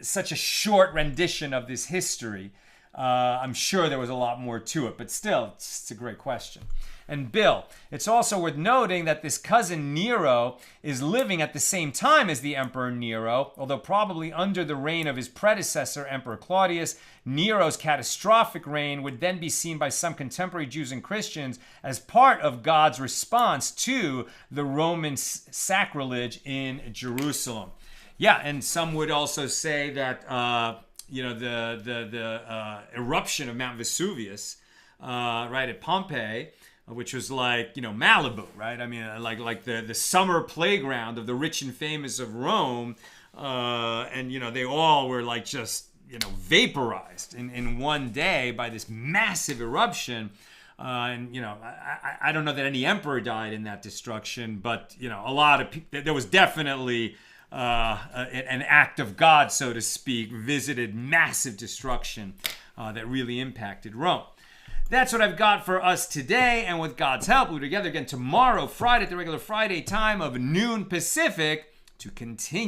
such a short rendition of this history. I'm sure there was a lot more to it, but still, it's a great question. And Bill, it's also worth noting that this cousin Nero is living at the same time as the Emperor Nero, although probably under the reign of his predecessor, Emperor Claudius. Nero's catastrophic reign would then be seen by some contemporary Jews and Christians as part of God's response to the Roman sacrilege in Jerusalem. Yeah, and some would also say that the eruption of Mount Vesuvius, right at Pompeii, which was like Malibu, right? I mean, like the summer playground of the rich and famous of Rome, and they all were like just vaporized in one day by this massive eruption. I don't know that any emperor died in that destruction, but a lot of people. There was definitely an act of God, so to speak, visited massive destruction that really impacted Rome. That's what I've got for us today, and with God's help, we'll be together again tomorrow, Friday, at the regular Friday time of noon Pacific, to continue